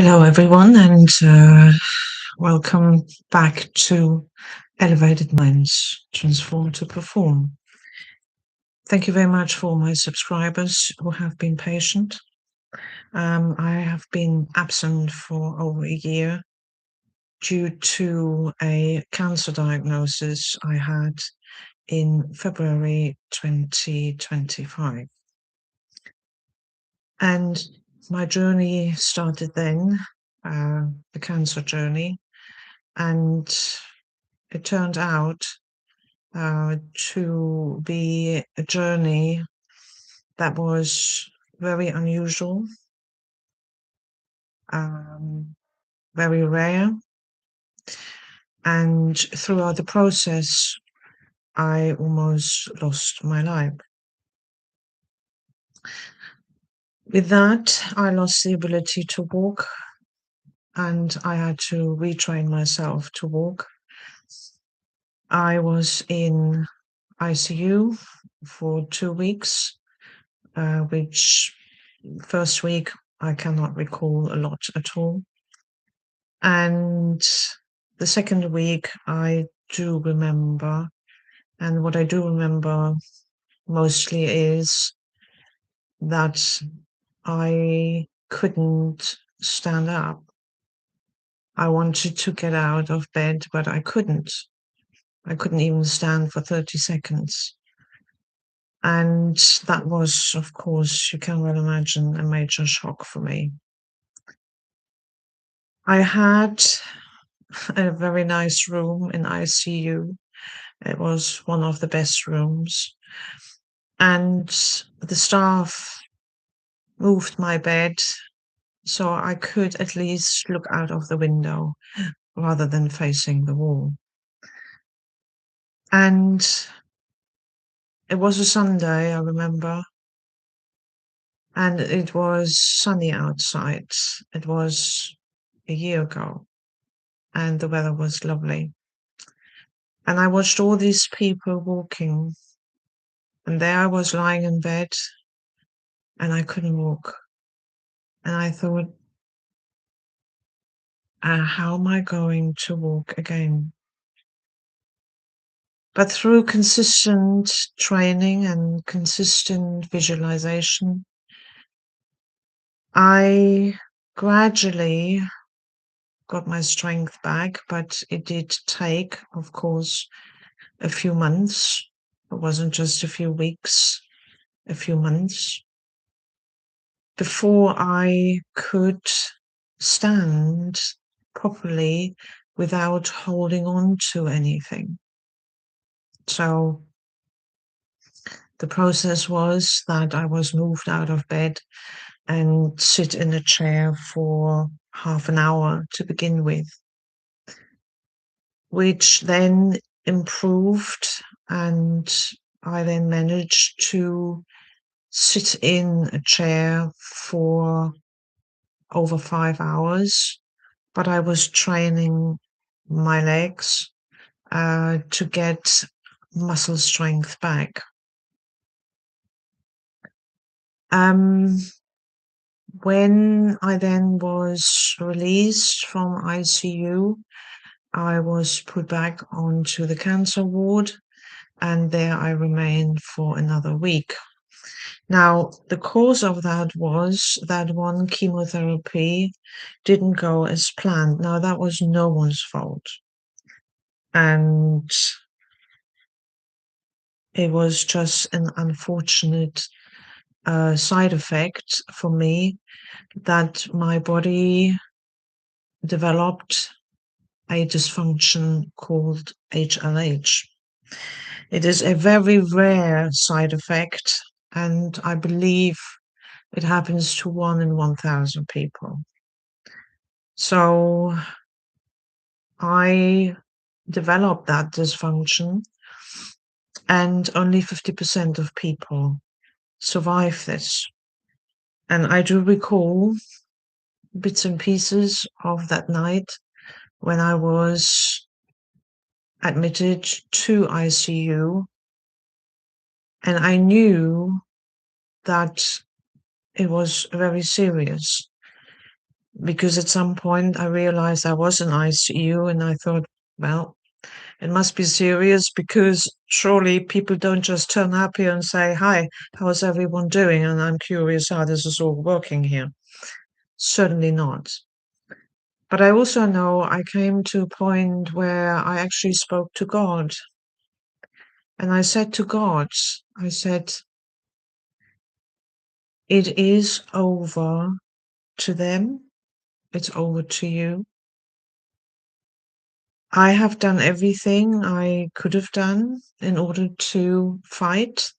Hello, everyone, and welcome back to Elevated Minds Transform to Perform. Thank you very much for my subscribers who have been patient. I have been absent for over a year due to a cancer diagnosis I had in February 2025. And my journey started then, the cancer journey, and it turned out to be a journey that was very unusual, very rare. And throughout the process, I almost lost my life. With that, I lost the ability to walk, and I had to retrain myself to walk. I was in ICU for 2 weeks, which first week I cannot recall a lot at all. And the second week I do remember, and what I do remember mostly is that I couldn't stand up. I wanted to get out of bed, but I couldn't. I couldn't even stand for 30 seconds. And that was, of course, you can well imagine, a major shock for me. I had a very nice room in ICU. It was one of the best rooms. And the staff moved my bed so I could at least look out of the window rather than facing the wall. And it was a Sunday, I remember, and it was sunny outside. It was a year ago, and the weather was lovely. And I watched all these people walking, and there I was lying in bed, and I couldn't walk. And I thought, how am I going to walk again? But through consistent training and consistent visualization, I gradually got my strength back, but it did take, of course, a few months. It wasn't just a few weeks, a few months before I could stand properly without holding on to anything. So the process was that I was moved out of bed and sit in a chair for half an hour to begin with, which then improved, and I then managed to sit in a chair for over 5 hours, but I was training my legs to get muscle strength back. When I then was released from ICU, I was put back onto the cancer ward, and there I remained for another week. Now, the cause of that was that one chemotherapy didn't go as planned. Now, that was no one's fault. And it was just an unfortunate side effect for me that my body developed a dysfunction called HLH. It is a very rare side effect, and I believe it happens to 1 in 1,000 people. So I developed that dysfunction, and only 50% of people survive this. And I do recall bits and pieces of that night when I was admitted to ICU, and I knew that it was very serious. because at some point I realized I was in ICU, and I thought, well, it must be serious, because surely people don't just turn up here and say, "Hi, how's everyone doing?" And I'm curious how this is all working here. Certainly not. But I also know I came to a point where I actually spoke to God. And I said to God, I said, "It is over to them. It's over to you. I have done everything I could have done in order to fight,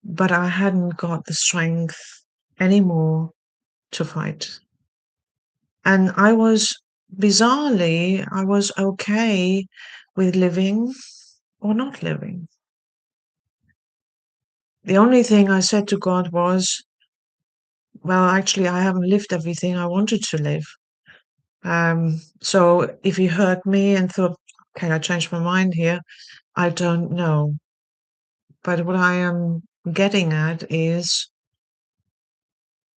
but I hadn't got the strength anymore to fight." And bizarrely, I was okay with living or not living. The only thing I said to God was, well, actually, I haven't lived everything I wanted to live. So if you heard me and thought, "Okay, I changed my mind here," I don't know. But what I am getting at is,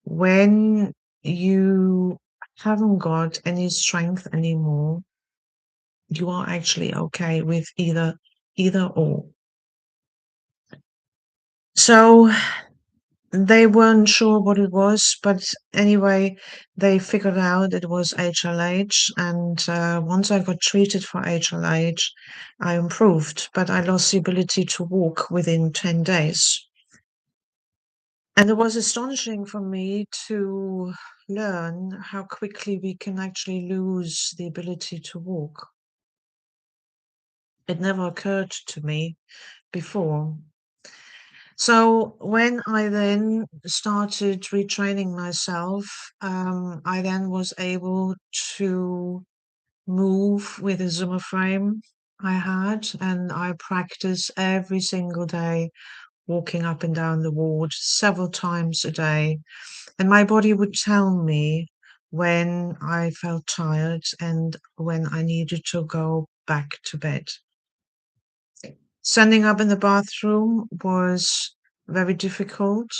when you haven't got any strength anymore, you are actually okay with either or. So they weren't sure what it was, but anyway, they figured out it was HLH. And once I got treated for HLH, I improved, but I lost the ability to walk within 10 days. And it was astonishing for me to learn how quickly we can actually lose the ability to walk. It never occurred to me before. So when I then started retraining myself, I then was able to move with a Zimmer frame I had, and I practiced every single day, walking up and down the ward several times a day. And my body would tell me when I felt tired and when I needed to go back to bed. Standing up in the bathroom was very difficult.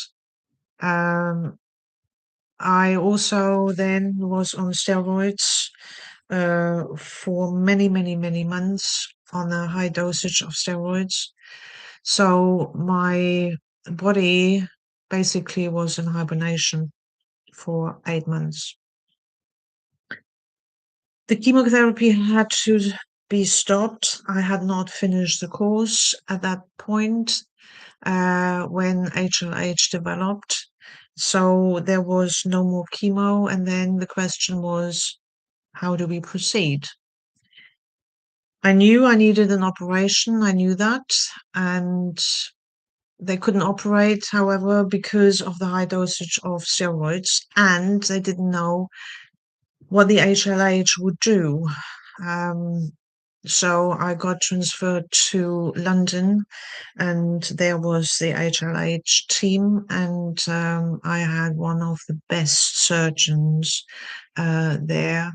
Um, I also then was on steroids for many, many, many months, on a high dosage of steroids. So my body basically was in hibernation for 8 months. The chemotherapy had to be stopped. I had not finished the course at that point when HLH developed. So there was no more chemo. And then the question was, how do we proceed? I knew I needed an operation. I knew that. And they couldn't operate, however, because of the high dosage of steroids. And they didn't know what the HLH would do. So I got transferred to London, and there was the HLH team, and I had one of the best surgeons there,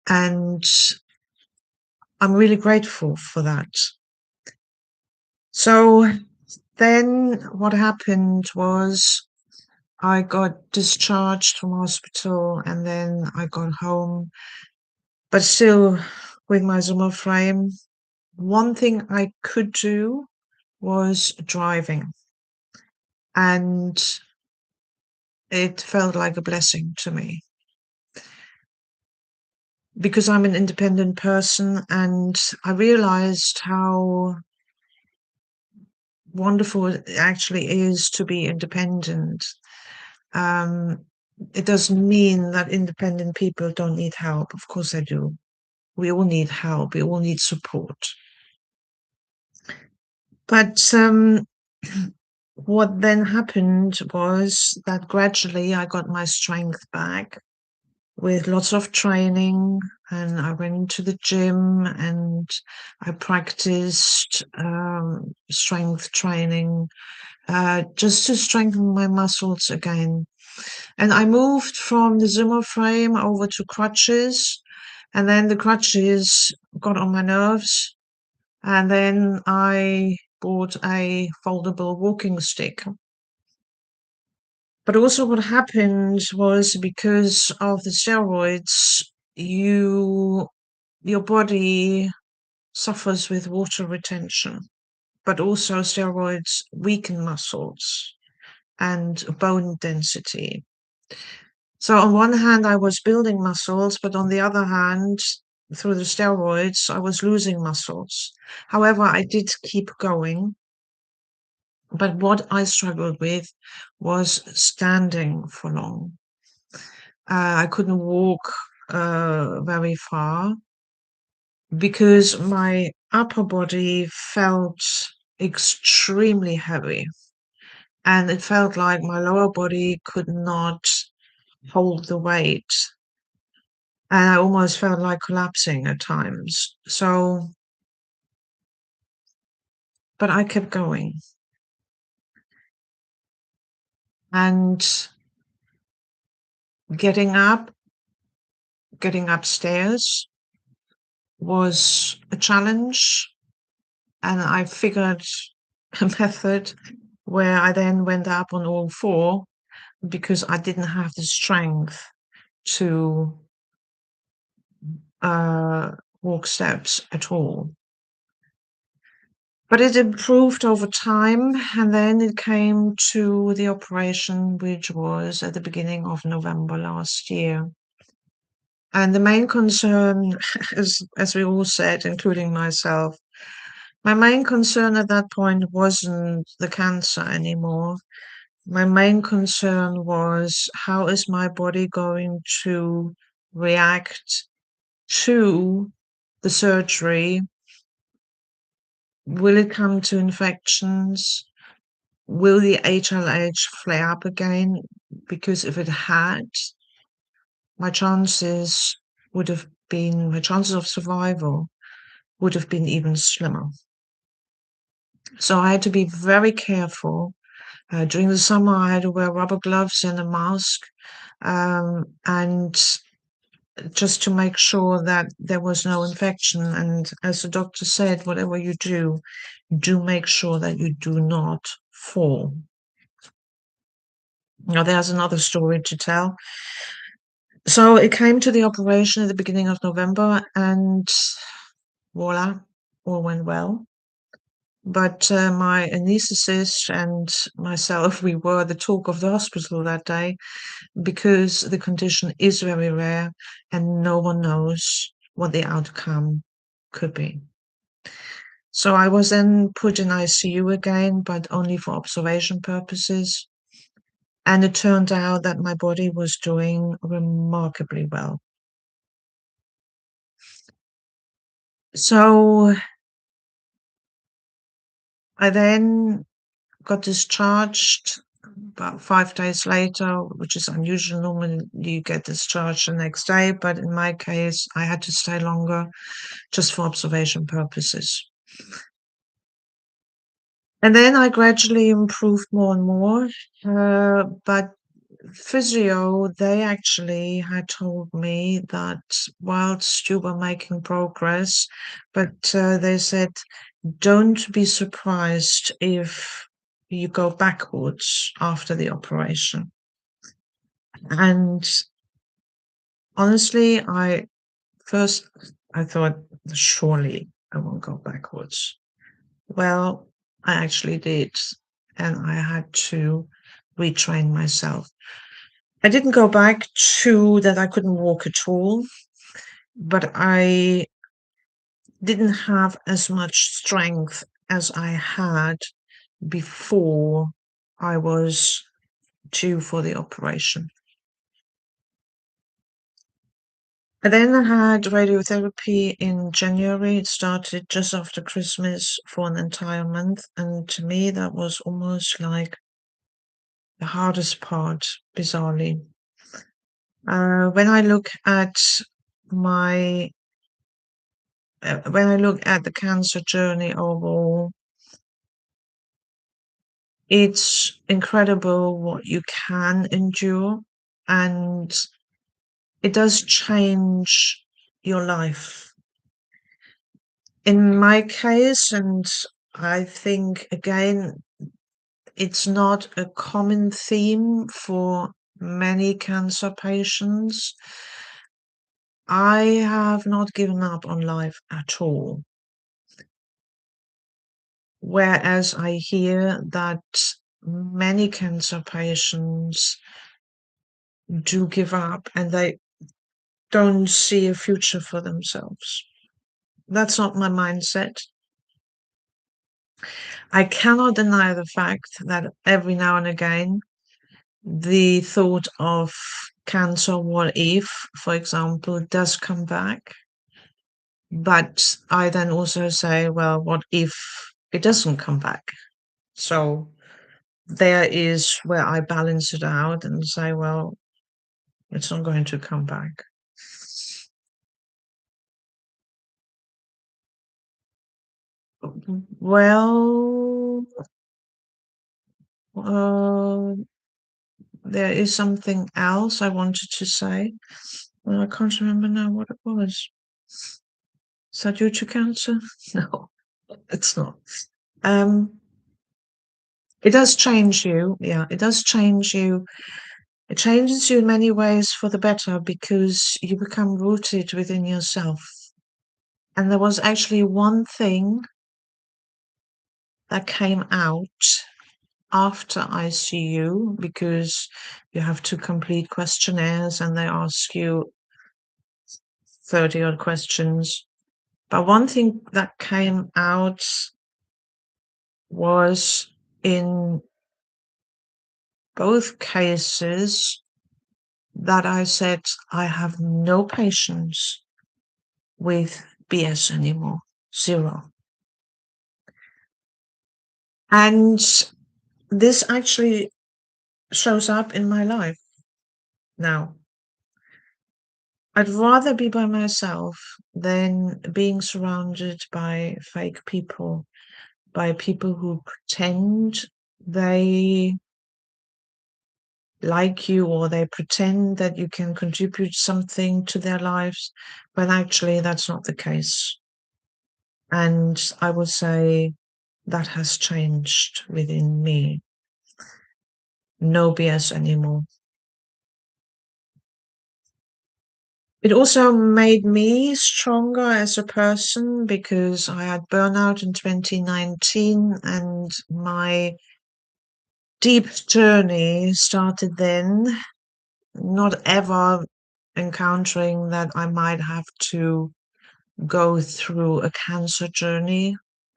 and I'm really grateful for that. So then what happened was, I got discharged from hospital, and then I got home, but still with my Zimmer frame. One thing I could do was driving, and it felt like a blessing to me, because I'm an independent person, and I realized how wonderful it actually is to be independent. Um, it doesn't mean that independent people don't need help. Of course they do. We all need help. We all need support. But what then happened was that gradually I got my strength back with lots of training, and I went to the gym and I practiced strength training just to strengthen my muscles again. And I moved from the Zimmer frame over to crutches, and then the crutches got on my nerves, and then I bought a foldable walking stick. But also what happened was because of the steroids, your body suffers with water retention, but also steroids weaken muscles and bone density. So on one hand, I was building muscles, but on the other hand, through the steroids, I was losing muscles. However, I did keep going. But what I struggled with was standing for long. I couldn't walk very far because my upper body felt extremely heavy, and it felt like my lower body could not hold the weight. And I almost felt like collapsing at times. So, but I kept going. And getting upstairs was a challenge. And I figured a method where I then went up on all four because I didn't have the strength to uh, walk steps at all. But it improved over time, and then it came to the operation, which was at the beginning of November last year. And the main concern, as we all said, including myself, my main concern at that point wasn't the cancer anymore. My main concern was, how is my body going to react to the surgery? Will it come to infections? Will the HLH flare up again? Because if it had, my chances my chances of survival would have been even slimmer. So I had to be very careful. During the summer, I had to wear rubber gloves and a mask, and just to make sure that there was no infection. And as the doctor said, whatever you do make sure that you do not fall. Now, there's another story to tell. So it came to the operation at the beginning of November, and voila, all went well. But my anesthetist and myself, we were the talk of the hospital that day because the condition is very rare and no one knows what the outcome could be. So I was then put in ICU again, but only for observation purposes. And it turned out that my body was doing remarkably well. So I then got discharged about 5 days later, which is unusual. Normally you get discharged the next day, but in my case, I had to stay longer just for observation purposes. And then I gradually improved more and more. But physio, they actually had told me that whilst you were making progress, but they said, don't be surprised if you go backwards after the operation. And honestly, I thought, surely I won't go backwards. Well, I actually did, and I had to retrain myself. I didn't go back to that I couldn't walk at all, but I didn't have as much strength as I had before I was due for the operation. I then had radiotherapy in January. It started just after Christmas for an entire month. And to me, that was almost like the hardest part, bizarrely. When I look at my, when I look at the cancer journey overall, it's incredible what you can endure, and it does change your life. In my case, and I think again, it's not a common theme for many cancer patients. I have not given up on life at all. Whereas I hear that many cancer patients do give up and they don't see a future for themselves. That's not my mindset. I cannot deny the fact that every now and again, the thought of cancer, what if, for example, does come back. But I then also say, well, what if it doesn't come back? So there is where I balance it out and say, well, it's not going to come back. Well, uh, there is something else I wanted to say. Well, I can't remember now what it was. Is that due to cancer? No, it's not. Um, it does change you. Yeah, it does change you. It changes you in many ways for the better because you become rooted within yourself. And there was actually one thing that came out after ICU because you have to complete questionnaires and they ask you 30 odd questions. But one thing that came out was in both cases that I said, I have no patience with BS anymore. Zero. And this actually shows up in my life now. I'd rather be by myself than being surrounded by fake people, by people who pretend they like you or they pretend that you can contribute something to their lives, when actually that's not the case. And I would say that has changed within me. No BS anymore. It also made me stronger as a person because I had burnout in 2019 and my deep journey started then, not ever encountering that I might have to go through a cancer journey.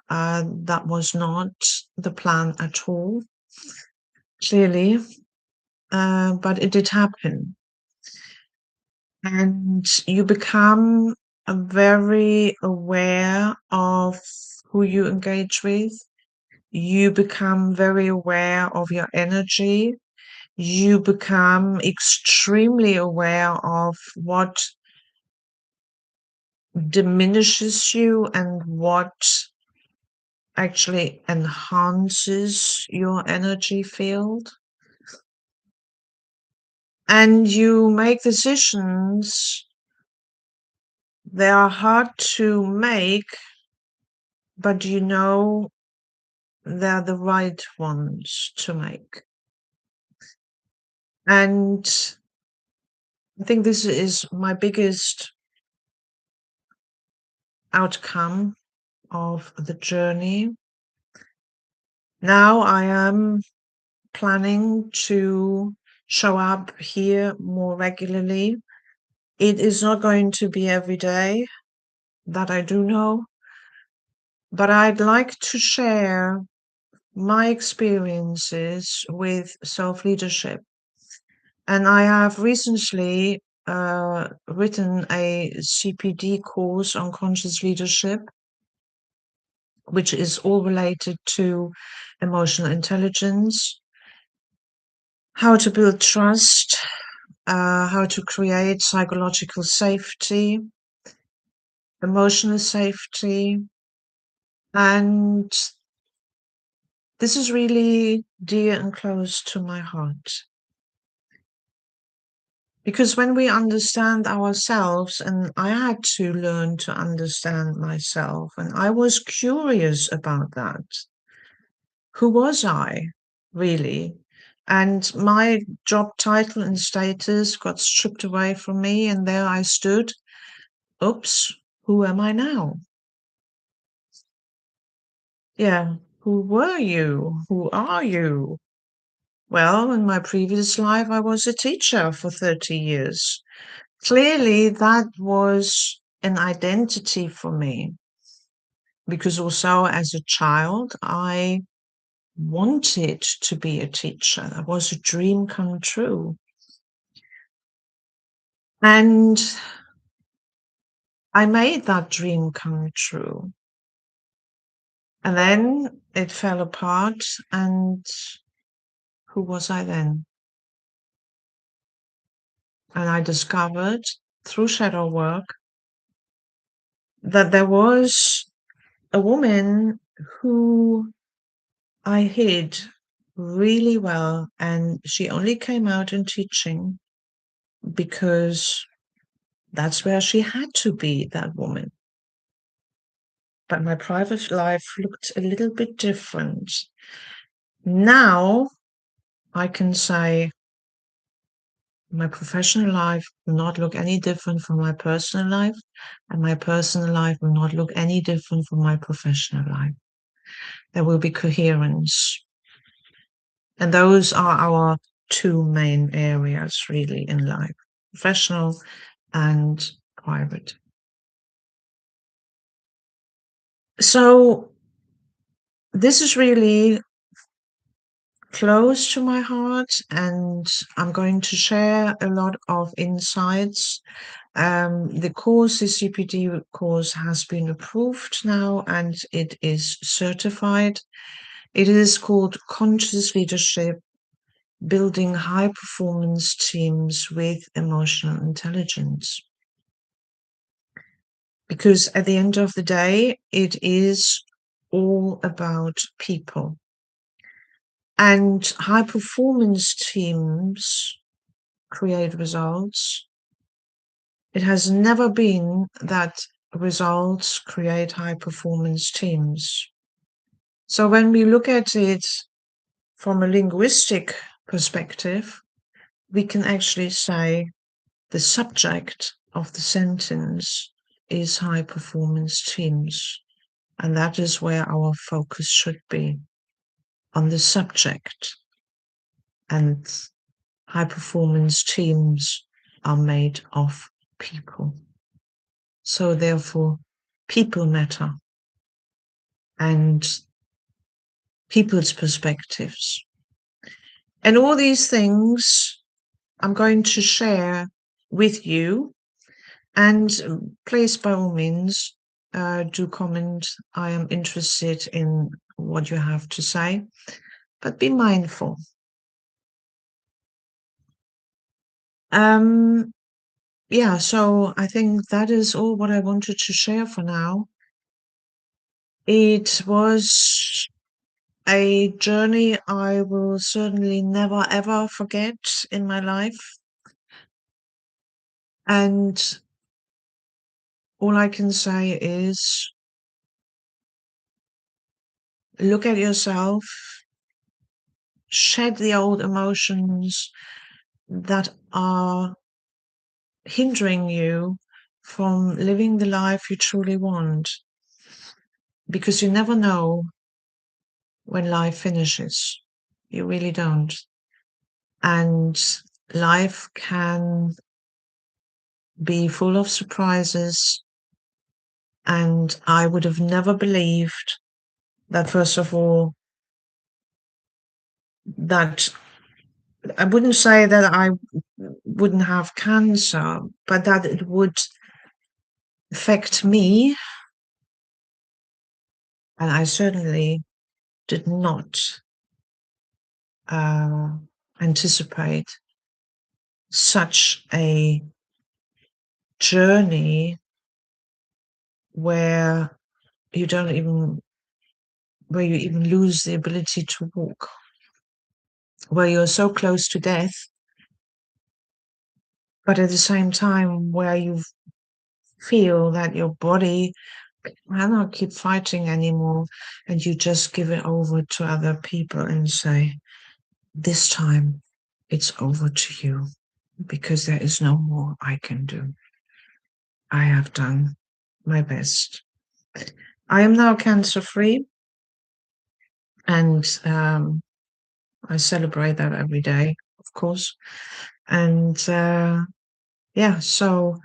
That was not the plan at all, clearly, but it did happen. And you become very aware of who you engage with. You become very aware of your energy. You become extremely aware of what diminishes you and what actually enhances your energy field. And you make decisions. They are hard to make, but you know they're the right ones to make. And I think this is my biggest outcome of the journey. Now I am planning to show up here more regularly. It is not going to be every day, that I do know, but I'd like to share my experiences with self leadership. And I have recently written a CPD course on conscious leadership, which is all related to emotional intelligence, how to build trust, how to create psychological safety, emotional safety. And this is really dear and close to my heart. Because when we understand ourselves, and I had to learn to understand myself, and I was curious about that. Who was I? really. And my job title and status got stripped away from me, and there I stood. Oops, who am I now? Yeah, who were you? Who are you? Well, in my previous life, I was a teacher for 30 years. Clearly, that was an identity for me because also as a child, I wanted to be a teacher. That was a dream come true. And I made that dream come true. And then it fell apart. And who was I then? And I discovered through shadow work that there was a woman who I hid really well, and she only came out in teaching because that's where she had to be, that woman. But my private life looked a little bit different. Now I can say my professional life will not look any different from my personal life, and my personal life will not look any different from my professional life. There will be coherence. And those are our two main areas really in life, professional and private. So this is really close to my heart, and I'm going to share a lot of insights. The course, the CPD course, has been approved now and it is certified. It is called Conscious Leadership, Building High Performance Teams with Emotional Intelligence. Because at the end of the day, it is all about people. And high performance teams create results. It has never been that results create high performance teams. So when we look at it from a linguistic perspective, we can actually say the subject of the sentence is high performance teams. And that is where our focus should be, on the subject. And high performance teams are made of people. So therefore, people matter and people's perspectives. And all these things I'm going to share with you. And please, by all means, do comment. I am interested in what you have to say, but be mindful. Yeah, so I think that is all what I wanted to share for now. It was a journey I will certainly never ever forget in my life. And all I can say is look at yourself, shed the old emotions that are hindering you from living the life you truly want. Because you never know when life finishes. You really don't. And life can be full of surprises. And I would have never believed that, first of all, that I wouldn't say that I wouldn't have cancer, but that it would affect me. And I certainly did not anticipate such a journey where you don't even, where you even lose the ability to walk, where you're so close to death, but at the same time where you feel that your body cannot keep fighting anymore and you just give it over to other people and say, this time it's over to you, because there is no more I can do. I have done my best. I am now cancer free, and I celebrate that every day, of course. And yeah, so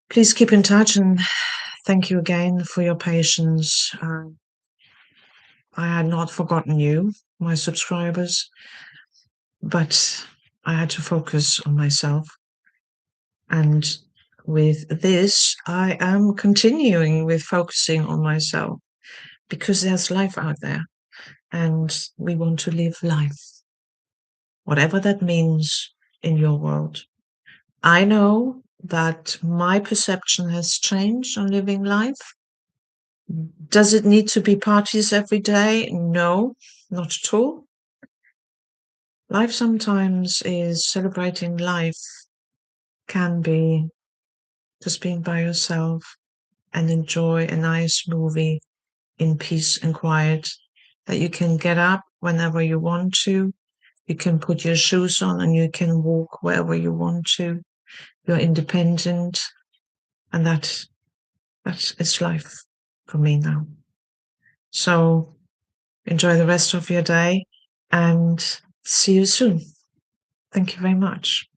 please keep in touch, and thank you again for your patience. I had not forgotten you, my subscribers, but I had to focus on myself. And with this, I am continuing with focusing on myself, because there's life out there and we want to live life, whatever that means in your world. I know that my perception has changed on living life. Does it need to be parties every day? No, not at all. Life sometimes is celebrating life, can be just being by yourself and enjoy a nice movie in peace and quiet, that you can get up whenever you want to. You can put your shoes on and you can walk wherever you want to. You're independent, and that is life for me now. So enjoy the rest of your day and see you soon. Thank you very much.